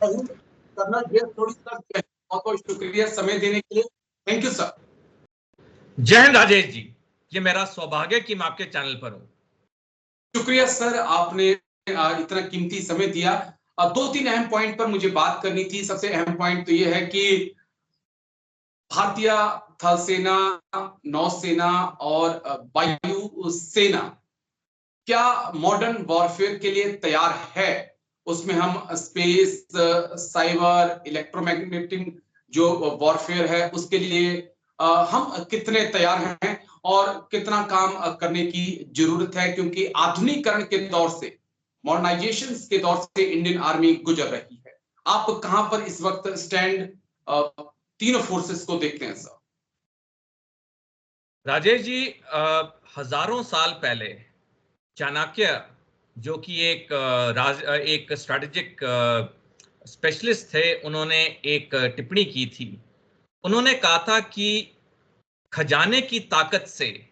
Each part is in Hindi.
करना ये थोड़ी सा बहुत बहुत शुक्रिया समय देने के लिए। Thank you sir. जय हिंद राजेश जी, ये मेरा सौभाग्य कि मैं आपके चैनल पर हूं। शुक्रिया सर, आपने इतना कीमती समय दिया। दो तीन अहम पॉइंट पर मुझे बात करनी थी। सबसे अहम पॉइंट तो ये है कि भारतीय थल सेना, नौसेना और वायु सेना क्या मॉडर्न वॉरफेयर के लिए तैयार है। उसमें हम स्पेस, साइबर, इलेक्ट्रोमैग्नेटिक जो वॉरफेयर है उसके लिए हम कितने तैयार हैं और कितना काम करने की जरूरत है, क्योंकि आधुनिकीकरण के दौर से, मॉडर्नाइजेशन के दौर से इंडियन आर्मी गुजर रही है। आप कहां पर इस वक्त स्टैंड तीनों फोर्सेस को देखते हैं सर? राजेश जी, हजारों साल पहले चाणक्य, जो कि एक स्ट्रैटेजिक स्पेशलिस्ट थे, उन्होंने एक टिप्पणी की थी। उन्होंने कहा था कि खजाने की ताकत से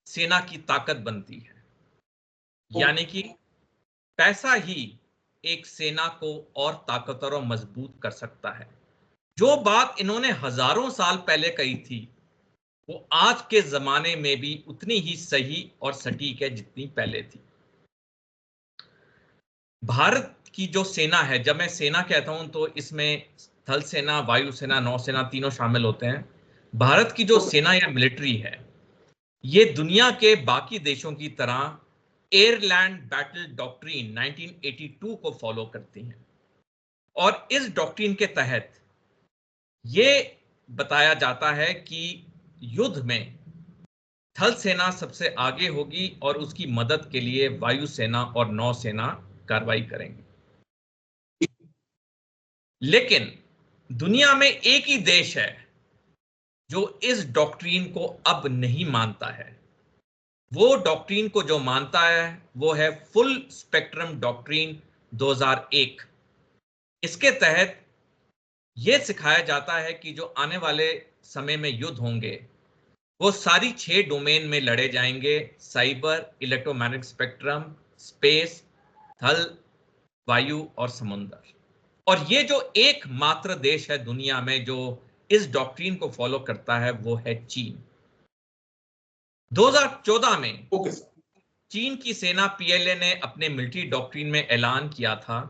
सेना की ताकत बनती है, यानी कि पैसा ही एक सेना को और ताकतवर और मजबूत कर सकता है। जो बात इन्होंने हजारों साल पहले कही थी, वो आज के जमाने में भी उतनी ही सही और सटीक है जितनी पहले थी। भारत की जो सेना है, जब मैं सेना कहता हूं तो इसमें थल सेना, वायुसेना, नौसेना तीनों शामिल होते हैं। भारत की जो सेना या मिलिट्री है, ये दुनिया के बाकी देशों की तरह एयरलैंड बैटल डॉक्ट्रिन 1982 को फॉलो करती हैं। और इस डॉक्ट्रिन के तहत ये बताया जाता है कि युद्ध में थल सेना सबसे आगे होगी और उसकी मदद के लिए वायुसेना और नौसेना कार्रवाई करेंगे। लेकिन दुनिया में एक ही देश है जो इस डॉक्ट्रिन को अब नहीं मानता है। वो डॉक्ट्रिन को जो मानता है वो है फुल स्पेक्ट्रम डॉक्ट्रिन 2001। इसके तहत यह सिखाया जाता है कि जो आने वाले समय में युद्ध होंगे वो सारी 6 डोमेन में लड़े जाएंगे: साइबर, इलेक्ट्रोमैग्नेटिक स्पेक्ट्रम, स्पेस, थल, वायु और समुद्र। और ये जो एकमात्र देश है दुनिया में जो इस डॉक्ट्रिन को फॉलो करता है वो है चीन। 2014 में चीन की सेना पीएलए ने अपने मिलिट्री डॉक्ट्रिन में ऐलान किया था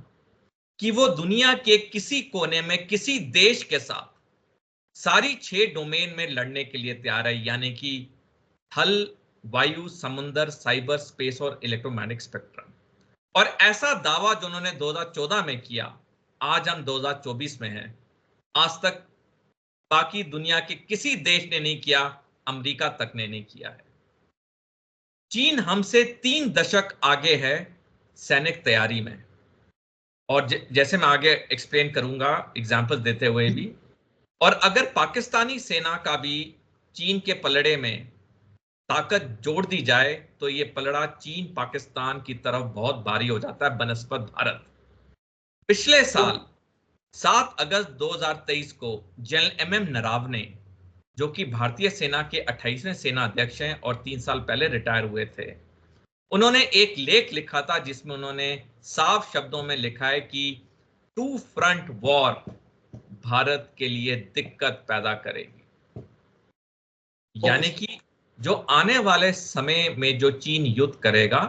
कि वो दुनिया के किसी कोने में किसी देश के साथ सारी 6 डोमेन में लड़ने के लिए तैयार है, यानी कि थल, वायु, समुद्र, साइबर, स्पेस और इलेक्ट्रोमैग्नेटिक स्पेक्ट्रम। और ऐसा दावा जो उन्होंने 2014 में किया, आज हम 2024 में हैं, आज तक बाकी दुनिया के किसी देश ने नहीं किया, अमेरिका तक ने नहीं किया है। चीन हमसे 3 दशक आगे है सैनिक तैयारी में। और जैसे मैं आगे एक्सप्लेन करूंगा एग्जांपल देते हुए भी। और अगर पाकिस्तानी सेना का भी चीन के पलड़े में ताकत जोड़ दी जाए तो ये पलड़ा चीन पाकिस्तान की तरफ बहुत भारी हो जाता है बनस्पत भारत। पिछले साल 7 अगस्त 2023 को जनरल एमएम नरावने, जो कि भारतीय सेना के 28वें सेना अध्यक्ष हैं और 3 साल पहले रिटायर हुए थे, उन्होंने एक लेख लिखा था जिसमें उन्होंने साफ शब्दों में लिखा है कि 2 फ्रंट वॉर भारत के लिए दिक्कत पैदा करेगी। यानी कि जो आने वाले समय में जो चीन युद्ध करेगा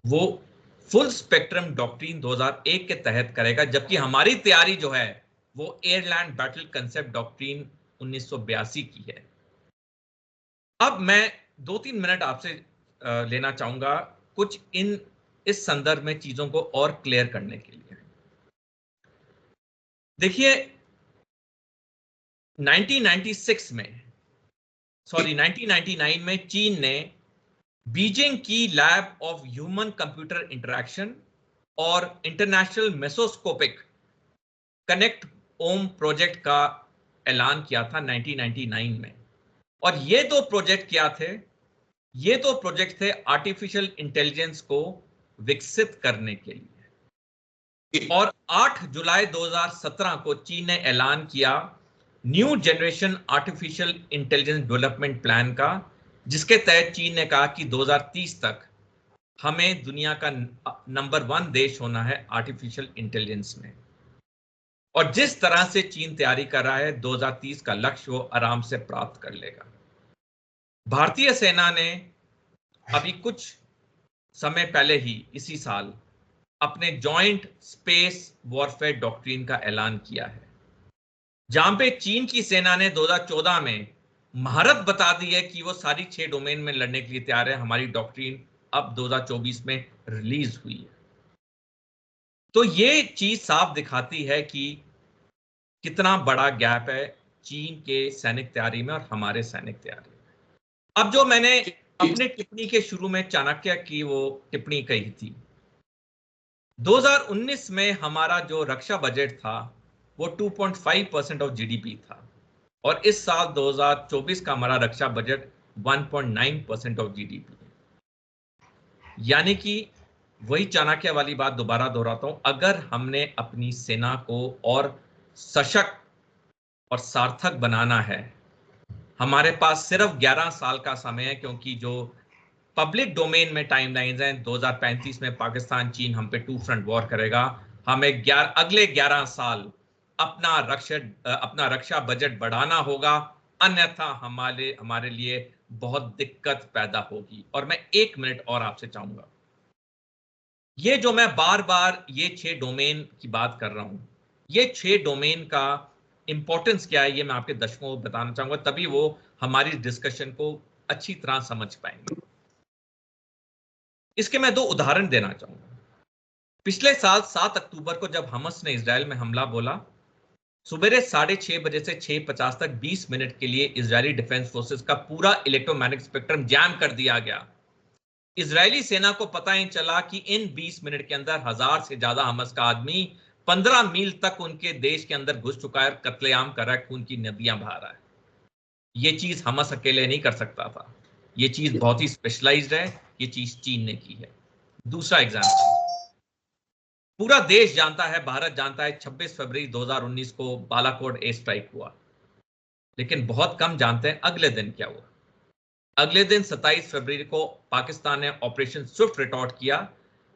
वो फुल स्पेक्ट्रम डॉक्ट्रिन 2001 के तहत करेगा, जबकि हमारी तैयारी जो है वो एयरलैंड बैटल कंसेप्ट डॉक्ट्रिन 1982 की है। अब मैं 2-3 मिनट आपसे लेना चाहूंगा कुछ इस संदर्भ में चीजों को और क्लियर करने के लिए। देखिए 1999 में चीन ने बीजिंग की lab of human computer interaction और इंटरनेशनल मेसोस्कोपिक कनेक्ट ओम प्रोजेक्ट का ऐलान किया था 1999 में। और ये दो प्रोजेक्ट क्या थे? ये दो प्रोजेक्ट थे आर्टिफिशियल इंटेलिजेंस को विकसित करने के लिए। और 8 जुलाई 2017 को चीन ने ऐलान किया new generation artificial intelligence development plan का, जिसके तहत चीन ने कहा कि 2030 तक हमें दुनिया का नंबर 1 देश होना है आर्टिफिशियल इंटेलिजेंस में। और जिस तरह से चीन तैयारी कर रहा है, 2030 का लक्ष्य वो आराम से प्राप्त कर लेगा। भारतीय सेना ने अभी कुछ समय पहले ही इसी साल अपने जॉइंट स्पेस वॉरफेयर डॉक्ट्रिन का ऐलान किया है, जहां पे चीन की सेना ने 2014 में महारत बता दी है कि वो सारी 6 डोमेन में लड़ने के लिए तैयार है। हमारी डॉक्ट्रिन अब 2024 में रिलीज हुई है। तो ये चीज साफ दिखाती है कि कितना बड़ा गैप है चीन के सैनिक तैयारी में और हमारे सैनिक तैयारी में। अब जो मैंने अपने टिप्पणी के शुरू में चाणक्य की वो टिप्पणी कही थी, 2019 में हमारा जो रक्षा बजट था वो 2.5% ऑफ जीडीपी था, और इस साल 2024 का हमारा रक्षा बजट 1.9% ऑफ जीडीपी है। यानी कि वही चाणक्य वाली बात दोबारा दोहराता हूं, अगर हमने अपनी सेना को और सशक्त और सार्थक बनाना है, हमारे पास सिर्फ 11 साल का समय है, क्योंकि जो पब्लिक डोमेन में टाइमलाइंस हैं, 2035 में पाकिस्तान चीन हम पे 2 फ्रंट वॉर करेगा। हमें अगले 11 साल अपना रक्षा बजट बढ़ाना होगा, अन्यथा हमारे लिए बहुत दिक्कत पैदा होगी। और मैं 1 मिनट और आपसे चाहूंगा, ये जो मैं बार बार ये 6 डोमेन की बात कर रहा हूं, ये 6 डोमेन का इंपॉर्टेंस क्या है, ये मैं आपके दर्शकों को बताना चाहूंगा, तभी वो हमारी डिस्कशन को अच्छी तरह समझ पाएंगे। इसके मैं 2 उदाहरण देना चाहूंगा। पिछले साल 7 अक्टूबर को जब हमास ने इजराइल में हमला बोला, सुबह 6:30 बजे से 6:50 तक 20 मिनट के लिए इजरायली डिफेंस फोर्सेस का पूरा इलेक्ट्रोमैग्नेटिक स्पेक्ट्रम जैम कर दिया गया। इजरायली सेना को पता ही चला कि इन 20 मिनट के अंदर 1000 से ज्यादा हमास का आदमी 15 मील तक उनके देश के अंदर घुस चुका है, कत्लेआम कर रहा है, खून की नदियां बहा रहा है। ये चीज हमास अकेले नहीं कर सकता था, ये चीज बहुत ही स्पेशलाइज्ड है, ये चीज चीन ने की है। दूसरा एग्जाम्पल, पूरा देश जानता है, भारत जानता है, 26 फरवरी 2019 को बालाकोट एयर स्ट्राइक हुआ, लेकिन बहुत कम जानते हैं अगले दिन क्या हुआ। अगले दिन 27 फरवरी को पाकिस्तान ने ऑपरेशन स्विफ्ट रिटॉर्ट किया,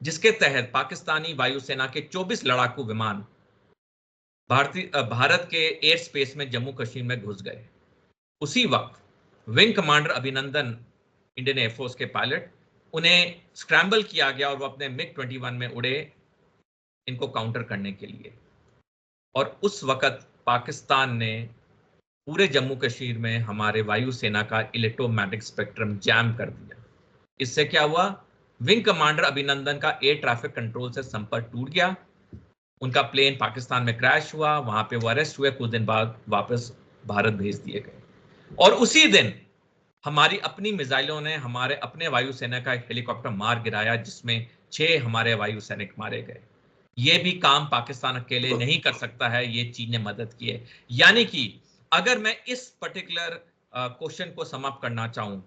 जिसके तहत पाकिस्तानी वायुसेना के 24 लड़ाकू विमान भारत के एयर स्पेस में जम्मू कश्मीर में घुस गए। उसी वक्त विंग कमांडर अभिनंदन, इंडियन एयरफोर्स के पायलट, उन्हें स्क्रैम्बल किया गया और वो अपने MiG-21 में उड़े इनको काउंटर करने के लिए। और उस वक्त पाकिस्तान ने पूरे जम्मू कश्मीर में हमारे वायुसेना का इलेक्ट्रोमैग्नेटिक स्पेक्ट्रम जैम कर दिया। इससे क्या हुआ, विंग कमांडर अभिनंदन का एयर ट्रैफिक कंट्रोल से संपर्क टूट गया, उनका प्लेन पाकिस्तान में क्रैश हुआ, वहां पे वो अरेस्ट हुए, कुछ दिन बाद वापस भारत भेज दिए गए। और उसी दिन हमारी अपनी मिसाइलों ने हमारे अपने वायुसेना का एक हेलीकॉप्टर मार गिराया, जिसमें 6 हमारे वायु सैनिक मारे गए। ये भी काम पाकिस्तान अकेले नहीं कर सकता है, ये चीन ने मदद की है। यानी कि अगर मैं इस पर्टिकुलर क्वेश्चन को समाप्त करना चाहूं,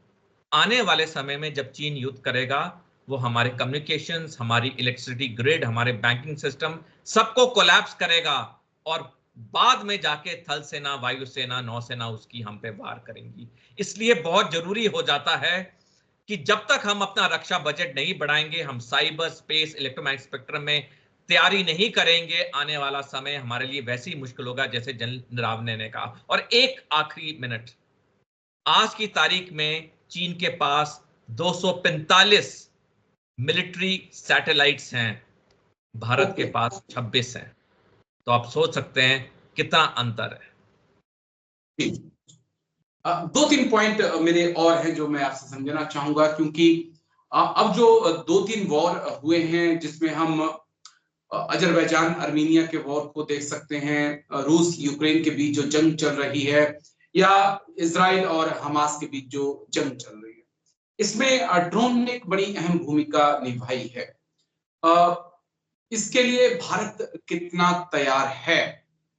आने वाले समय में जब चीन युद्ध करेगा, वो हमारे कम्युनिकेशंस, हमारी इलेक्ट्रिसिटी ग्रिड, हमारे बैंकिंग सिस्टम सबको कोलैप्स करेगा, और बाद में जाके थल सेना, वायुसेना, नौसेना उसकी हम पे वार करेंगी। इसलिए बहुत जरूरी हो जाता है कि जब तक हम अपना रक्षा बजट नहीं बढ़ाएंगे, हम साइबर स्पेस, इलेक्ट्रोमैग्नेटिक स्पेक्ट्रम में तैयारी नहीं करेंगे, आने वाला समय हमारे लिए वैसे ही मुश्किल होगा जैसे जनरल नरवणे ने कहा। और एक आखिरी मिनट, आज की तारीख में चीन के पास 245 मिलिट्री सैटेलाइट्स हैं, भारत के पास 26 हैं। तो आप सोच सकते हैं कितना अंतर है। 2-3 पॉइंट मेरे और हैं जो मैं आपसे समझना चाहूंगा, क्योंकि अब जो 2-3 वॉर हुए हैं, जिसमें हम अजरबैजान अर्मीनिया के वॉर को देख सकते हैं, रूस यूक्रेन के बीच जो जंग चल रही है, या इजराइल और हमास के बीच जो जंग चल रही है, इसमें ड्रोन ने एक बड़ी अहम भूमिका निभाई है। इसके लिए भारत कितना तैयार है?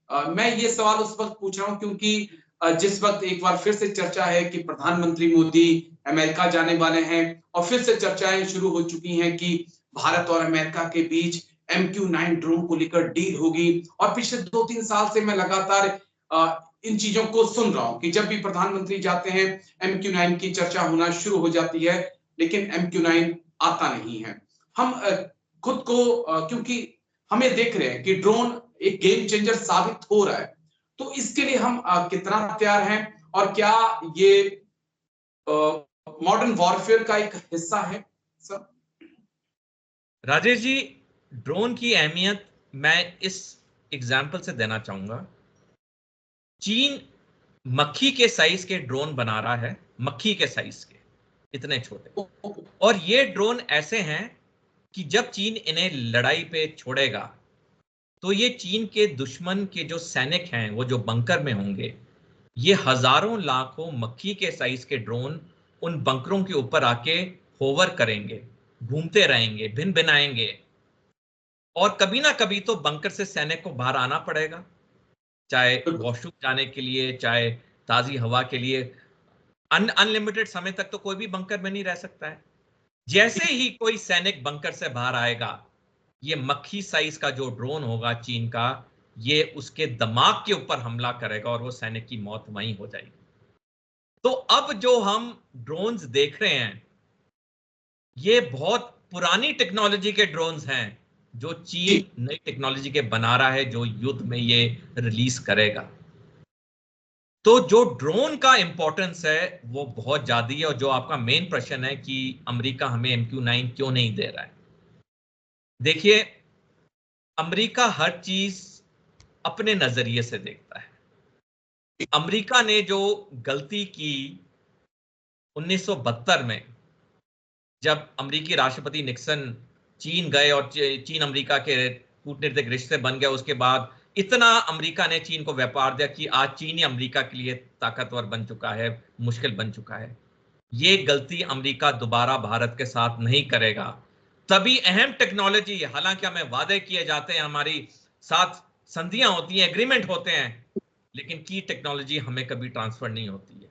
मैं ये सवाल उस वक्त पूछ रहा हूं क्योंकि जिस वक्त एक बार फिर से चर्चा है कि प्रधानमंत्री मोदी अमेरिका जाने वाले हैं, और फिर से चर्चाएं शुरू हो चुकी हैं कि भारत और अमेरिका के बीच MQ-9 ड्रोन को लेकर डील होगी। और पिछले 2-3 साल से मैं लगातार इन चीजों को सुन रहा हूं कि जब भी प्रधानमंत्री जाते हैं MQ-9 की चर्चा होना शुरू हो जाती है, लेकिन MQ-9 आता नहीं है। हम खुद को क्योंकि हमें देख रहे हैं कि ड्रोन एक गेम चेंजर साबित हो रहा है, तो इसके लिए हम कितना तैयार हैं, और क्या ये मॉडर्न वॉरफेयर का एक हिस्सा है सर? राजेश जी, ड्रोन की अहमियत मैं इस एग्जाम्पल से देना चाहूंगा। चीन मक्खी के साइज के ड्रोन बना रहा है, मक्खी के साइज के, इतने छोटे। और ये ड्रोन ऐसे हैं कि जब चीन इन्हें लड़ाई पे छोड़ेगा तो ये चीन के दुश्मन के जो सैनिक हैं, वो जो बंकर में होंगे, ये हजारों लाखों मक्खी के साइज के ड्रोन उन बंकरों के ऊपर आके होवर करेंगे, घूमते रहेंगे, भिन भिनाएंगे, और कभी ना कभी तो बंकर से सैनिक को बाहर आना पड़ेगा, चाहे वॉशरूम जाने के लिए, चाहे ताजी हवा के लिए। अनलिमिटेड समय तक तो कोई भी बंकर में नहीं रह सकता है। जैसे ही कोई सैनिक बंकर से बाहर आएगा, ये मक्खी साइज का जो ड्रोन होगा चीन का, ये उसके दिमाग के ऊपर हमला करेगा और वो सैनिक की मौत वहीं हो जाएगी। तो अब जो हम ड्रोन्स देख रहे हैं, ये बहुत पुरानी टेक्नोलॉजी के ड्रोन्स हैं जो चीन नई टेक्नोलॉजी के बना रहा है, जो युद्ध में ये रिलीज करेगा। तो जो ड्रोन का इंपॉर्टेंस है वो बहुत ज्यादा है। और जो आपका मेन प्रश्न है कि अमेरिका हमें MQ-9 क्यों नहीं दे रहा है, देखिए, अमेरिका हर चीज अपने नजरिए से देखता है। अमेरिका ने जो गलती की 1972 में, जब अमेरिकी राष्ट्रपति निक्सन चीन गए और चीन अमेरिका के कूटनीतिक रिश्ते बन गए, उसके बाद इतना अमेरिका ने चीन को व्यापार दिया कि आज चीन ही अमेरिका के लिए ताकतवर बन चुका है, मुश्किल बन चुका है। ये गलती अमेरिका दोबारा भारत के साथ नहीं करेगा। तभी अहम टेक्नोलॉजी, हालांकि हमें वादे किए जाते हैं, हमारी साथ संधियां होती हैं, एग्रीमेंट होते हैं, लेकिन की टेक्नोलॉजी हमें कभी ट्रांसफर नहीं होती है,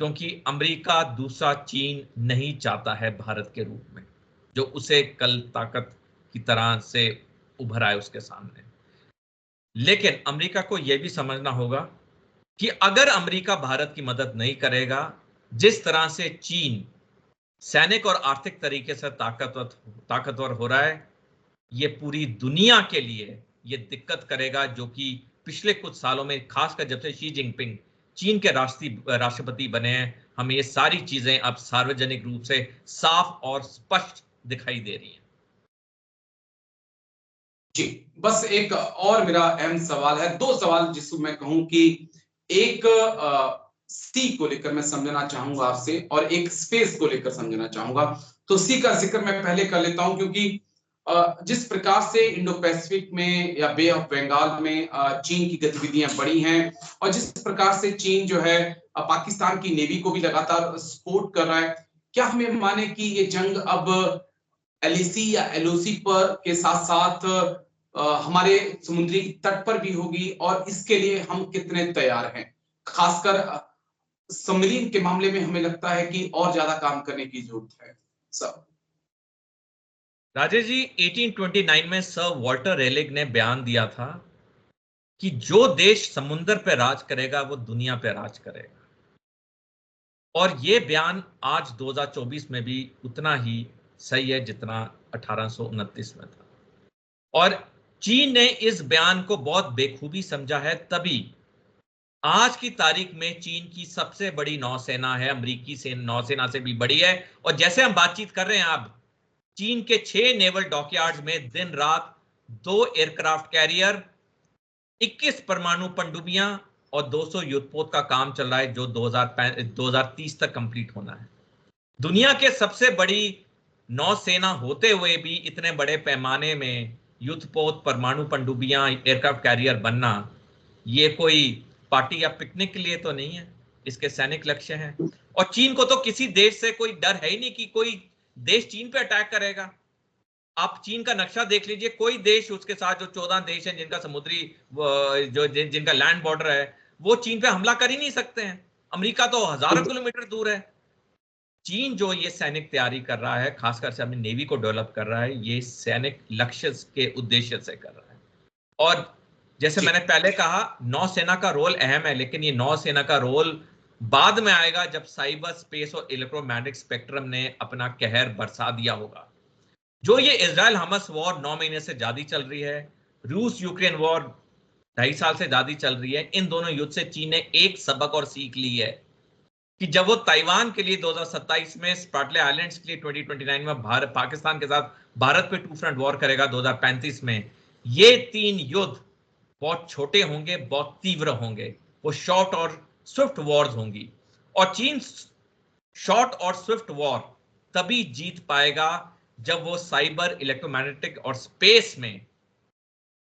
क्योंकि अमेरिका दूसरा चीन नहीं चाहता है भारत के रूप में, जो उसे कल ताकत की तरह से उभर आए उसके सामने। लेकिन अमेरिका को यह भी समझना होगा कि अगर अमेरिका भारत की मदद नहीं करेगा, जिस तरह से चीन सैनिक और आर्थिक तरीके से ताकतवर हो रहा है, ये पूरी दुनिया के लिए ये दिक्कत करेगा, जो कि पिछले कुछ सालों में, खासकर जब से शी जिनपिंग चीन के राष्ट्रपति बने हैं, हमें ये सारी चीजें अब सार्वजनिक रूप से साफ और स्पष्ट दिखाई दे रही हैं। जी, बस एक और मेरा अहम सवाल है, दो सवाल जिसको मैं कहूं कि एक सी को लेकर मैं समझना चाहूंगा आपसे, और एक स्पेस को लेकर समझना चाहूंगा। तो सी का जिक्र मैं पहले कर लेता हूं, क्योंकि जिस प्रकार से इंडो पैसिफिक में या बे ऑफ बंगाल में चीन की गतिविधियां बढ़ी हैं, और जिस प्रकार से चीन जो है पाकिस्तान की नेवी को भी लगातार सपोर्ट कर रहा है, क्या हमें माने कि ये जंग अब LAC या LOC पर के साथ साथ हमारे समुद्री तट पर भी होगी, और इसके लिए हम कितने तैयार हैं? खासकर सबमरीन के मामले में हमें लगता है कि और ज्यादा काम करने की जरूरत है सर। राजेश जी, 1829 में सर वॉल्टर रेलिग ने बयान दिया था कि जो देश समुद्र पे राज करेगा वो दुनिया पे राज करेगा, और ये बयान आज 2024 में भी उतना ही सही है जितना 1829 में था। और चीन ने इस बयान को बहुत बेखूबी समझा है, तभी आज की तारीख में चीन की सबसे बड़ी नौसेना है, अमेरिकी नौसेना से भी बड़ी है। और जैसे हम बातचीत कर रहे हैं, अब चीन के 6 नेवल डॉकयार्ड्स में दिन रात 2 एयरक्राफ्ट कैरियर, 21 परमाणु पनडुब्बियां और 200 युद्धपोत का काम चल रहा है, जो 2030 तक कंप्लीट होना है। दुनिया के सबसे बड़ी नौसेना होते हुए भी इतने बड़े पैमाने में युद्धपोत, परमाणु पनडुब्बियां, एयरक्राफ्ट कैरियर बनना, ये कोई पार्टी या पिकनिक के लिए तो नहीं है, इसके सैनिक लक्ष्य हैं। और चीन को तो किसी देश से कोई डर है ही नहीं कि कोई देश चीन पे अटैक करेगा। आप चीन का नक्शा देख लीजिए, कोई देश उसके साथ, जो 14 देश हैं जिनका समुद्री जिनका लैंड बॉर्डर है, वो चीन पे हमला कर ही नहीं सकते हैं। अमेरिका तो हजारों किलोमीटर दूर है। चीन जो ये सैनिक तैयारी कर रहा है, खासकर से अपनी नेवी को डेवलप कर रहा है, ये सैनिक लक्ष्य के उद्देश्य से कर रहा है। और जैसे मैंने पहले कहा, नौसेना का रोल अहम है, लेकिन ये नौसेना का रोल बाद में आएगा जब साइबर स्पेस और इलेक्ट्रोमैग्नेटिक स्पेक्ट्रम ने अपना कहर बरसा दिया होगा। जो ये इजराइल हमस वॉर 9 महीने से ज्यादा चल रही है, रूस यूक्रेन वॉर 2.5 साल से ज्यादा चल रही है, इन दोनों युद्ध से चीन ने एक सबक और सीख ली है कि जब वो ताइवान के लिए 2027 में, स्पार्टले आइलैंड्स के लिए 2029 में पाकिस्तान के साथ भारत पे 2 फ्रंट वॉर करेगा 2035 में, ये 3 युद्ध बहुत छोटे होंगे, बहुत तीव्र होंगे, वो शॉर्ट और स्विफ्ट वॉर्स होंगी। और चीन शॉर्ट और स्विफ्ट वॉर तभी जीत पाएगा जब वो साइबर, इलेक्ट्रोमैग्नेटिक और स्पेस में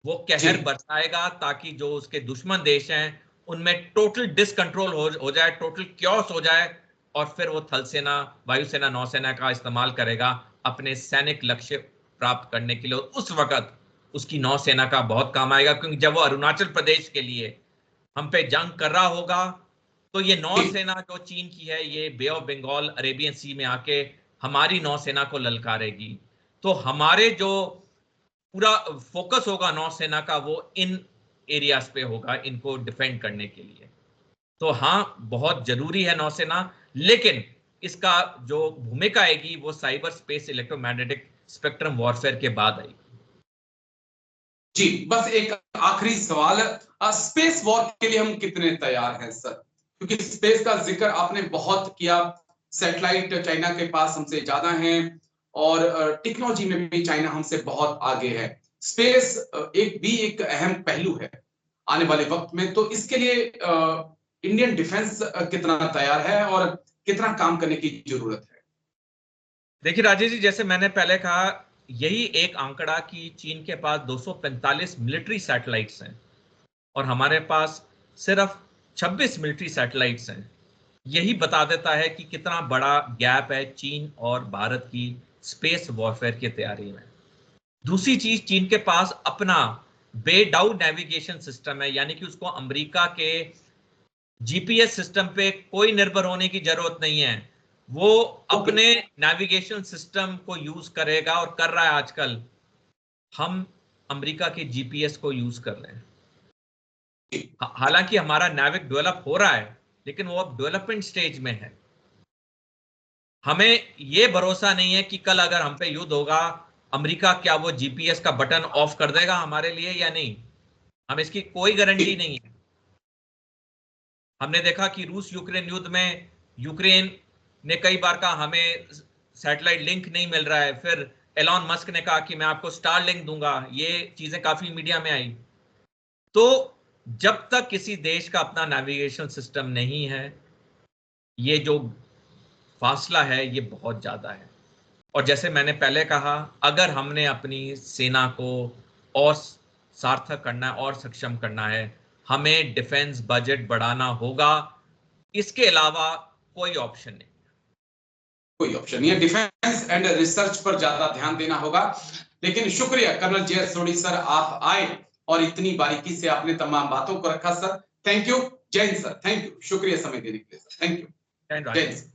वो कहर बरसाएगा, ताकि जो उसके दुश्मन देश हैं उनमें टोटल डिसकंट्रोल हो जाए, टोटल क्योस हो जाए, और फिर वो थल सेना, वायुसेना, नौसेना का इस्तेमाल करेगा अपने सैनिक लक्ष्य प्राप्त करने के लिए। उस वक्त उसकी नौसेना का बहुत काम आएगा, क्योंकि जब वो अरुणाचल प्रदेश के लिए हम पे जंग कर रहा होगा तो ये नौसेना जो चीन की है, ये बे ऑफ बंगाल, अरेबियन सी में आके हमारी नौसेना को ललकारेगी। तो हमारे जो पूरा फोकस होगा नौसेना का, वो इन एरियाज पे होगा, इनको डिफेंड करने के लिए। तो हाँ, बहुत जरूरी है नौसेना, लेकिन इसका जो भूमिका आएगी वो cyber space, electromagnetic spectrum warfare के बाद आएगी। जी, बस एक आखिरी सवाल, स्पेस वॉर के लिए हम कितने तैयार हैं सर? क्योंकि स्पेस का जिक्र आपने बहुत किया, सैटेलाइट चाइना के पास हमसे ज्यादा हैं और टेक्नोलॉजी में भी चाइना हमसे बहुत आगे है। स्पेस एक अहम पहलू है आने वाले वक्त में, तो इसके लिए इंडियन डिफेंस कितना तैयार है और कितना काम करने की जरूरत है? देखिए राजेश जी, जैसे मैंने पहले कहा, यही एक आंकड़ा कि चीन के पास 245 मिलिट्री सैटेलाइट्स हैं और हमारे पास सिर्फ 26 मिलिट्री सैटेलाइट्स हैं। यही बता देता है कि कितना बड़ा गैप है चीन और भारत की स्पेस वॉरफेयर की तैयारी में। दूसरी चीज, चीन के पास अपना बेडाउट नेविगेशन सिस्टम है, यानी कि उसको अमेरिका के जीपीएस सिस्टम पे कोई निर्भर होने की जरूरत नहीं है। वो अपने नेविगेशन सिस्टम को यूज करेगा और कर रहा है आजकल। हम अमेरिका के जीपीएस को यूज कर रहे हैं। हालांकि हमारा नेविक डेवलप हो रहा है, लेकिन वो अब डेवलपमेंट स्टेज में है। हमें ये भरोसा नहीं है कि कल अगर हम पे युद्ध होगा, अमेरिका क्या वो जीपीएस का बटन ऑफ कर देगा हमारे लिए या नहीं, हम इसकी कोई गारंटी नहीं है। हमने देखा कि रूस यूक्रेन युद्ध में यूक्रेन ने कई बार कहा हमें सैटेलाइट लिंक नहीं मिल रहा है, फिर एलॉन मस्क ने कहा कि मैं आपको स्टार लिंक दूंगा। ये चीजें काफी मीडिया में आई। तो जब तक किसी देश का अपना नेविगेशन सिस्टम नहीं है, ये जो फासला है ये बहुत ज्यादा है। और जैसे मैंने पहले कहा, अगर हमने अपनी सेना को और सार्थक करना है और सक्षम करना है, हमें डिफेंस बजट बढ़ाना होगा। इसके अलावा कोई ऑप्शन नहीं, कोई ऑप्शन नहीं है। डिफेंस एंड रिसर्च पर ज्यादा ध्यान देना होगा। लेकिन शुक्रिया कर्नल जे सोनी सर, आप आए और इतनी बारीकी से आपने तमाम बातों को रखा सर। Thank you. जय हिंद सर, थैंक यू, शुक्रिया समय देने के लिए सर, थैंक यू। जय हिंद।